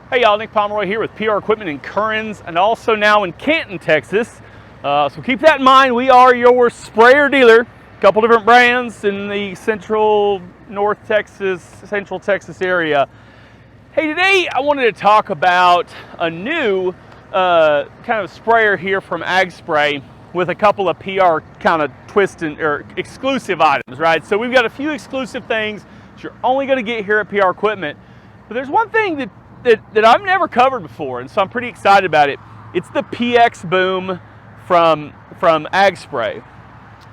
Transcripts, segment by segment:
Hey y'all, Nick Pomeroy here with PR Equipment in Kearns and also now in Canton, Texas. So keep that in mind. We are your sprayer dealer. A couple different brands in the central Texas area. Hey, today I wanted to talk about a new kind of sprayer here from Ag Spray with a couple of PR kind of exclusive items, right? So we've got a few exclusive things that you're only going to get here at PR Equipment. But there's one thing that I've never covered before, and so I'm pretty excited about it. It's the PX Boom from Ag Spray.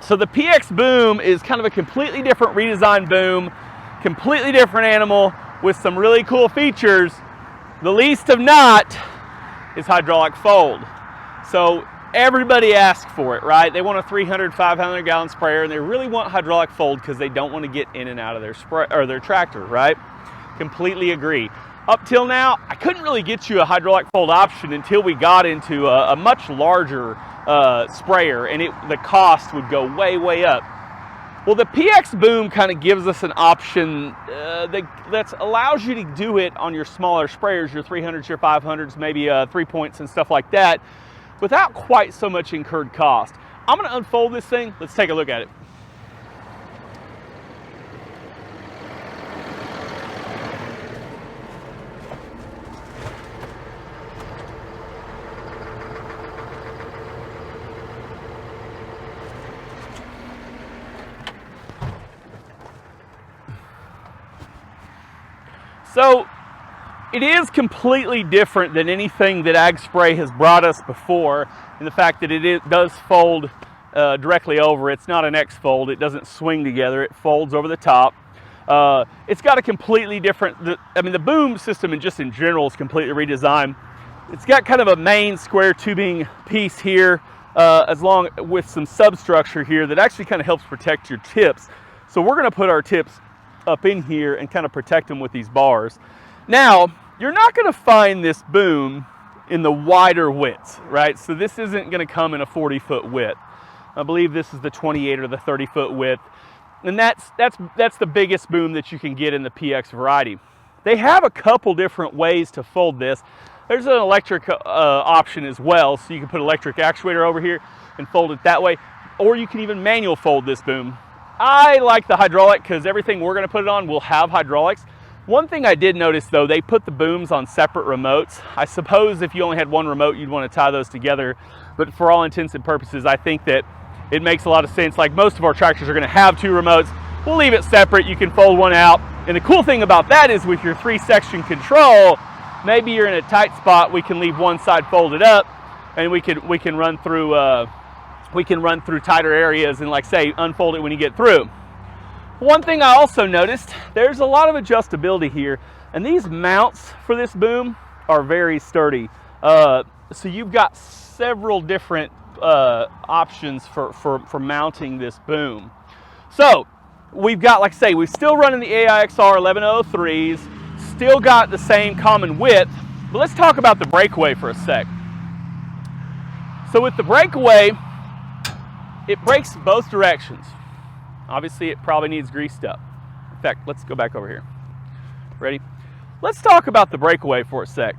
So the PX Boom is kind of a completely different redesigned boom, completely different animal with some really cool features. The least of not is hydraulic fold. So everybody asks for it, right? They want a 300, 500 gallon sprayer, and they really want hydraulic fold because they don't want to get in and out of their spray or their tractor, right? Completely agree. Up till now, I couldn't really get you a hydraulic fold option until we got into a much larger sprayer, and the cost would go way up. Well, the PX Boom kind of gives us an option that allows you to do it on your smaller sprayers, your 300s, your 500s, maybe 3-points and stuff like that, without quite so much incurred cost. I'm going to unfold this thing. Let's take a look at it. So it is completely different than anything that Ag Spray has brought us before, in the fact that it does fold directly over. It's not an X fold. It doesn't swing together. It folds over the top. It's got a completely different, the boom system in general is completely redesigned. It's got kind of a main square tubing piece here, with some substructure here that actually kind of helps protect your tips. So we're going to put our tips up in here and kind of protect them with these bars. Now, you're not going to find this boom in the wider widths, right? So this isn't going to come in a 40-foot width. I believe this is the 28 or the 30-foot width. And that's the biggest boom that you can get in the PX variety. They have a couple different ways to fold this. There's an electric option as well, so you can put electric actuator over here and fold it that way, or you can even manual fold this boom. I like the hydraulic because everything we're going to put it on will have hydraulics. One thing I did notice though, they put the booms on separate remotes. I suppose if you only had one remote, you'd want to tie those together. But for all intents and purposes, I think that it makes a lot of sense. Like most of our tractors are going to have two remotes. We'll leave it separate. You can fold one out. And the cool thing about that is with your 3-section control, maybe you're in a tight spot, we can leave one side folded up and we can run through tighter areas and, like say, unfold it when you get through. One thing I also noticed, there's a lot of adjustability here, and these mounts for this boom are very sturdy. So you've got several different options for mounting this boom. So we've got, like I say, we're still running the AIXR 1103s, still got the same common width, but let's talk about the breakaway for a sec. So with the breakaway, it breaks both directions. Obviously, it probably needs greased up. In fact, let's go back over here. Ready? Let's talk about the breakaway for a sec.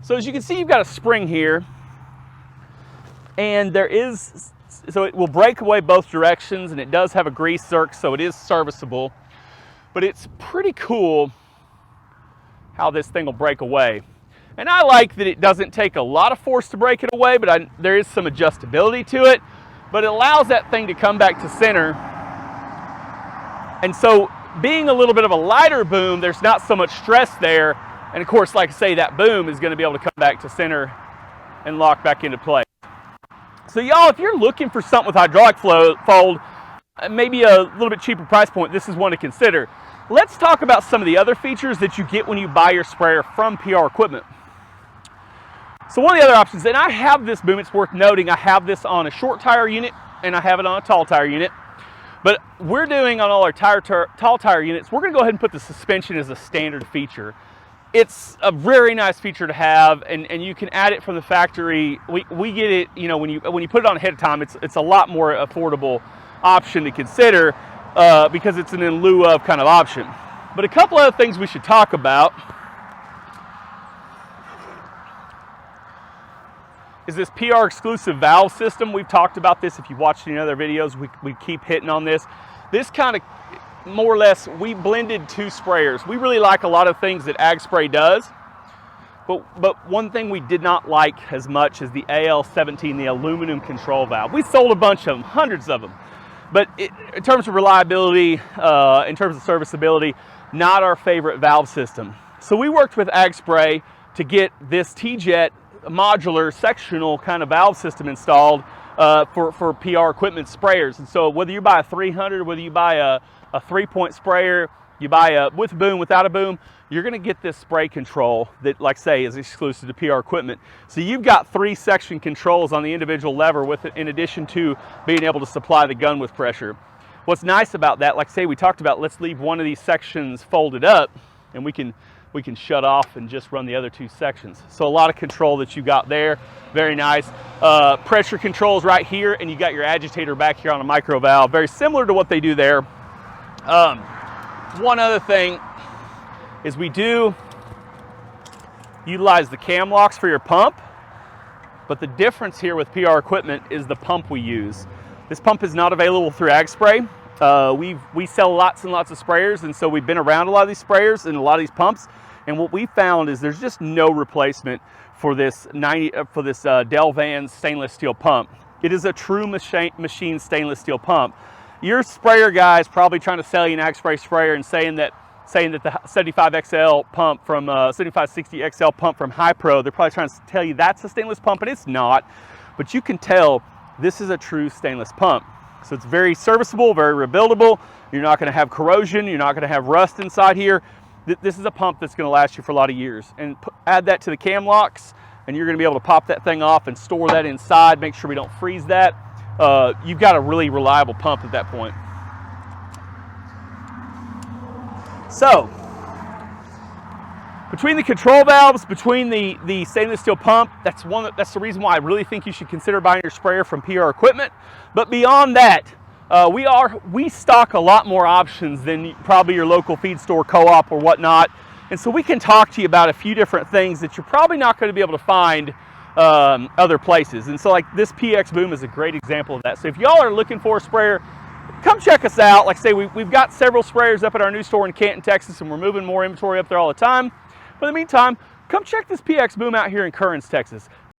So as you can see, you've got a spring here, and so it will break away both directions, and it does have a grease zerk, so it is serviceable. But it's pretty cool how this thing will break away. And I like that it doesn't take a lot of force to break it away, but there is some adjustability to it. But it allows that thing to come back to center. And so being a little bit of a lighter boom, there's not so much stress there. And of course, like I say, that boom is going to be able to come back to center and lock back into place. So y'all, if you're looking for something with hydraulic fold, maybe a little bit cheaper price point, this is one to consider. Let's talk about some of the other features that you get when you buy your sprayer from PR Equipment. So one of the other options, and I have this boom, it's worth noting, I have this on a short tire unit and I have it on a tall tire unit. But we're doing on all our tall tire units, we're going to go ahead and put the suspension as a standard feature. It's a very nice feature to have, and you can add it from the factory. We get it, you know, when you put it on ahead of time, it's a lot more affordable option to consider because it's an in lieu of kind of option. But a couple other things we should talk about is this PR exclusive valve system. We've talked about this. If you've watched any other videos, we keep hitting on this. This kind of, more or less, we blended two sprayers. We really like a lot of things that Ag Spray does, but one thing we did not like as much is the AL17, the aluminum control valve. We sold a bunch of them, hundreds of them, but in terms of reliability, in terms of serviceability, not our favorite valve system. So we worked with Ag Spray to get this T-Jet modular sectional kind of valve system installed for PR equipment sprayers. And so whether you buy a 300, whether you buy a 3-point sprayer, you buy a with a boom, without a boom, you're going to get this spray control that, like I say, is exclusive to PR equipment. So you've got 3 section controls on the individual lever with it, in addition to being able to supply the gun with pressure. What's nice about that, like I say, we talked about, let's leave one of these sections folded up and we can shut off and just run the other 2 sections. So a lot of control that you got there, very nice. Pressure controls right here, and you got your agitator back here on a micro valve, very similar to what they do there. One other thing is we do utilize the cam locks for your pump, but the difference here with PR equipment is the pump we use. This pump is not available through Ag Spray. We sell lots and lots of sprayers, and so we've been around a lot of these sprayers and a lot of these pumps, and what we found is there's just no replacement for this Delvan stainless steel pump. It is a true machine stainless steel pump. Your sprayer guy is probably trying to sell you an Ag Spray sprayer and saying that the 75XL pump from 7560XL pump from Hi-Pro, they're probably trying to tell you that's a stainless pump, and it's not. But you can tell this is a true stainless pump. So it's very serviceable, very rebuildable. You're not going to have corrosion. You're not going to have rust inside here. This is a pump that's going to last you for a lot of years. And add that to the cam locks, and you're going to be able to pop that thing off and store that inside. Make sure we don't freeze that. You've got a really reliable pump at that point. So, between the control valves, between the stainless steel pump, that's the reason why I really think you should consider buying your sprayer from PR equipment. But beyond that, we stock a lot more options than probably your local feed store, co-op, or whatnot. And so we can talk to you about a few different things that you're probably not going to be able to find other places. And so, like, this PX Boom is a great example of that. So if y'all are looking for a sprayer, come check us out. Like I say, we've got several sprayers up at our new store in Canton, Texas, and we're moving more inventory up there all the time. But in the meantime, come check this PX Boom out here in Kearns, Texas.